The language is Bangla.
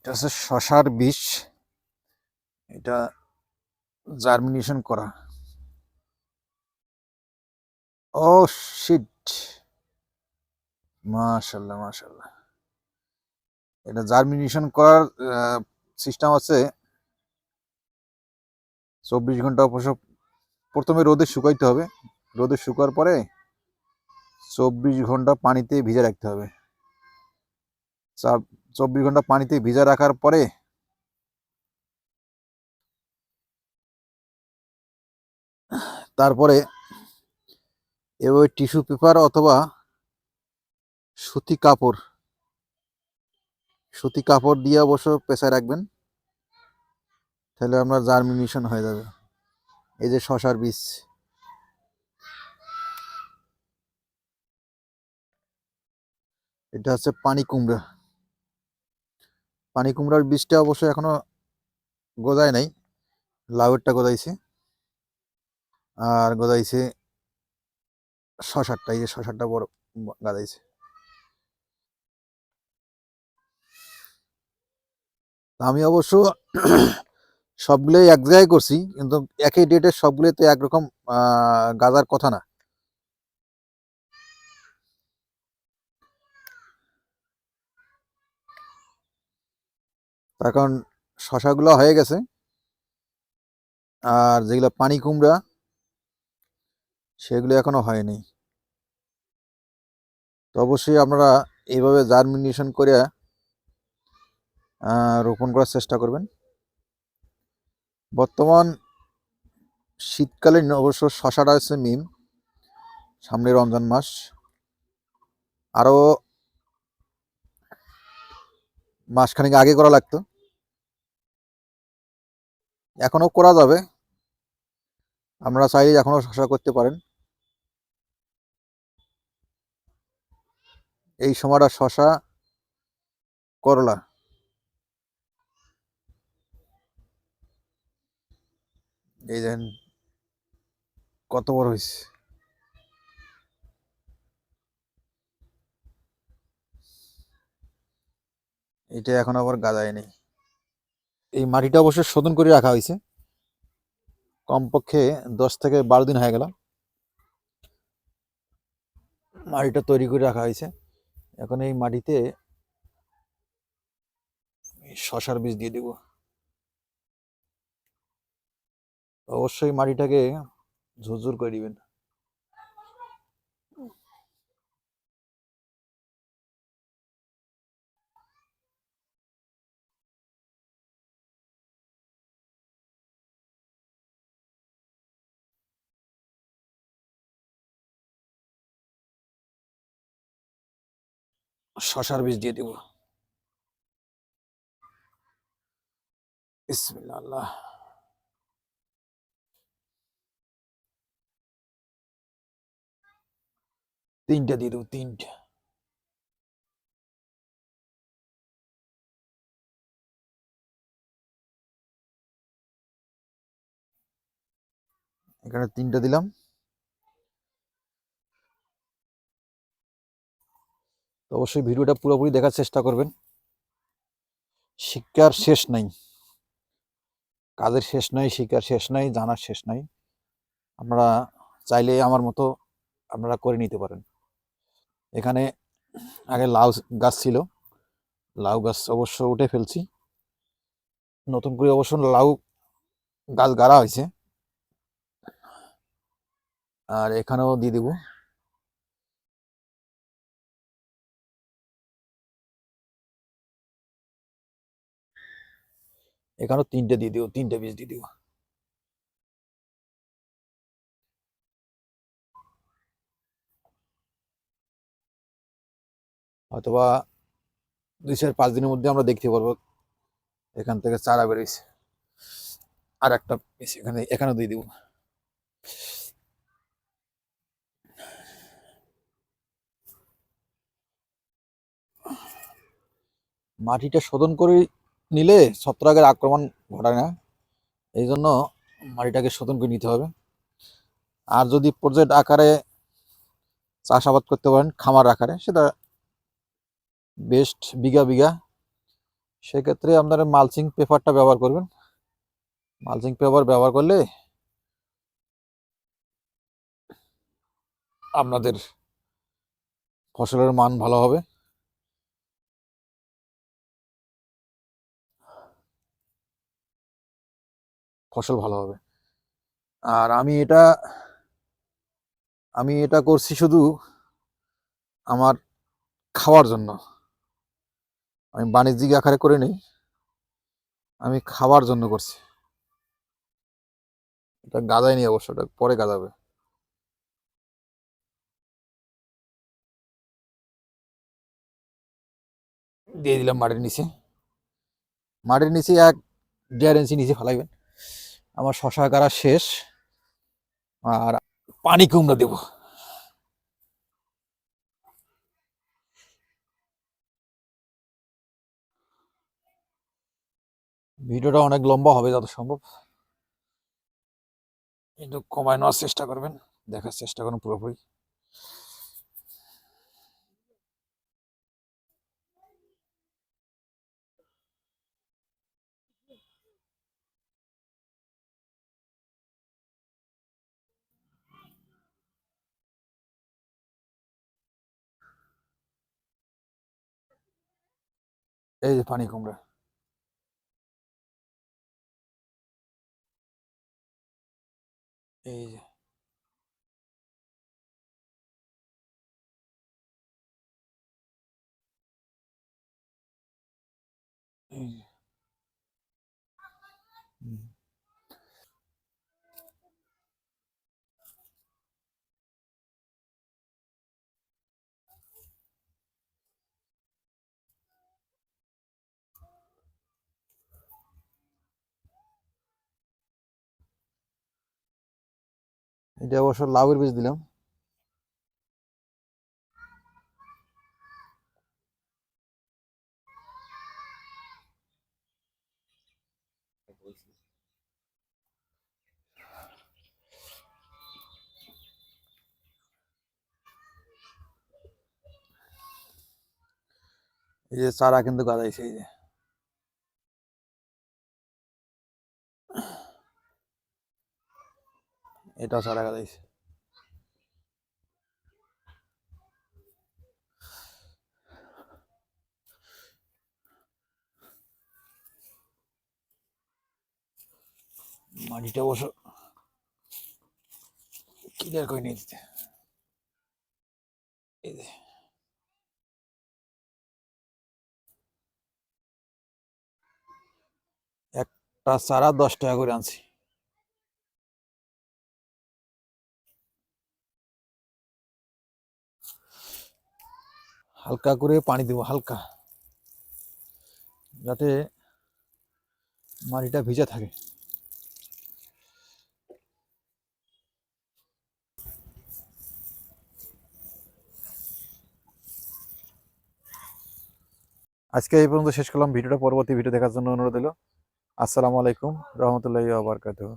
এটা হচ্ছে শশার বীজ। এটা জার্মিনেশন করা। ও শিট, মাশাল্লাহ মাশাল্লাহ। এটা জার্মিনেশন করার সিস্টেম আছে। 24 ঘন্টা অবশ্য প্রথমে রোদে শুকাইতে হবে। রোদে শুকার পরে 24 ঘন্টা পানিতে ভিজে রাখতে হবে। 24 ঘন্টা পানিতে ভিজা রাখার পরে তারপরে এভাবে টিস্যু পেপার অথবা সুতি কাপড় দিয়ে অবশ্য পেঁচায় রাখবেন, তাহলে আপনার জার্মিনেশন হয়ে যাবে। এই যে শশার বীজ, এটা হচ্ছে পানি কুমড়া। পানি কুমড়ার বীজটা অবশ্য এখনো গজায় নাই, লাউয়েরটা গজাইছে আর গজাইছে শশারটা। এই যে শশারটা বড় গাজাইছে। আমি অবশ্য সবগুলোই এক জায়গায় করছি, কিন্তু একই ডেটের সবগুলোই তো একরকম গাজার কথা না। তার কারণ শশাগুলো হয়ে গেছে, আর যেগুলো পানি কুমড়া সেগুলো এখনো হয়নি। তো অবশ্যই আপনারা এইভাবে জার্মিনেশন করে রোপণ করার চেষ্টা করবেন। বর্তমান শীতকালীন অবশ্য শশাটা হচ্ছে মিম, সামনে রমজান মাস, আরও মাসখানেক আগে করা লাগতো, এখনও করা যাবে। আপনারা চাইলে এখনও শশা করতে পারেন। এই সময়টা শশা, করলা, এই দেখেন কত বড় হয়েছে। এটা এখন আবার গাদায় নেই। এই মাটিটা অবশ্য শোধন করে রাখা হয়েছে, কমপক্ষে 10 থেকে 12 দিন হয়ে গেল মাটিটা তৈরি করে রাখা হয়েছে। এখন এই মাটিতে শশার বীজ দিয়ে দেব। অবশ্যই মাটিটাকে ঝুরঝুর করে দিবেন। শশার বীজ দিয়ে দেব। বিসমিল্লাহ আল্লাহ। তিনটা দিয়ে দেবো, তিনটা। এখানে 3টা দিলাম। তো অবশ্যই ভিডিওটা পুরোপুরি দেখার চেষ্টা করবেন। শিক্ষার শেষ নাই, কাজের শেষ নাই, শিক্ষার শেষ নাই, জানার শেষ নাই। আপনারা চাইলে আমার মতো আপনারা করে নিতে পারেন। এখানে আগে লাউ গাছ ছিল, লাউ গাছ অবশ্য উঠে ফেলছি, নতুন করে অবশ্য লাউ গাছ গাড়া হয়েছে। আর এখানেও দিয়ে দেব। এখানেও 3টে দিয়ে দেবো, 3টে বীজ দিয়ে দেবো। হয়তোবা 2-4-5 দিনের মধ্যে আমরা দেখতে পারবো এখান থেকে চারা বেরিয়েছে। আর একটা বীজ এখানে দিয়ে দেবো। মাটিটা শোধন করে নিলে ছত্রাকের আক্রমণ ঘটায় না, এই জন্য মাটিটাকে শোধন করে নিতে হবে। আর যদি প্রজেক্ট আকারে চাষাবাদ করতে পারেন, খামার আকারে, সেটা বেস্ট। বিঘা বিঘা সেক্ষেত্রে আপনারা মালচিং পেপারটা ব্যবহার করবেন। মালচিং পেপার ব্যবহার করলে আপনাদের ফসলের মান ভালো হবে। ফসল ভালো হবে। আর আমি এটা করছি শুধু আমার খাওয়ার জন্য। আমি বাণিজ্যিক আকারে করে নিই, আমি খাওয়ার জন্য করছি। এটা গাদায় নি অবশ্য, এটা পরে গাদাবে। দিয়ে দিলাম মাটির নিচে। মাটির নিচে 1-1.5 ইঞ্চি নিচে ফেলাইবেন। আমার শশা গাড়া শেষ। আর পানি কুমড়া দেব। ভিডিওটা অনেক লম্বা হবে যত সম্ভব, একটু কমায় নেওয়ার চেষ্টা করবেন, দেখার চেষ্টা করুন পুরোপুরি। এই যে পানি কুমড়া, এই যে এই যে। হুম। এটা অবশ্য লাউয়ের বীজ দিলাম। এই যে চারা কিন্তু গাদাইছে, এই যে এটা চারা গাদাইছে। মাটিটা অবশ্য ক্লিয়ার করে নিয়ে দিতে। এই যে একটা চারা 10 টাকা করে আনছি। হালকা করে পানি দেবো, হালকা, যাতে মাটিটা ভিজা থাকে। আজকে এই পর্যন্ত শেষ করলাম ভিডিওটা। পরবর্তী ভিডিও দেখার জন্য অনুরোধ হলো। আসসালামু আলাইকুম রহমতুল্লাহি ওয়া বারাকাতুহু।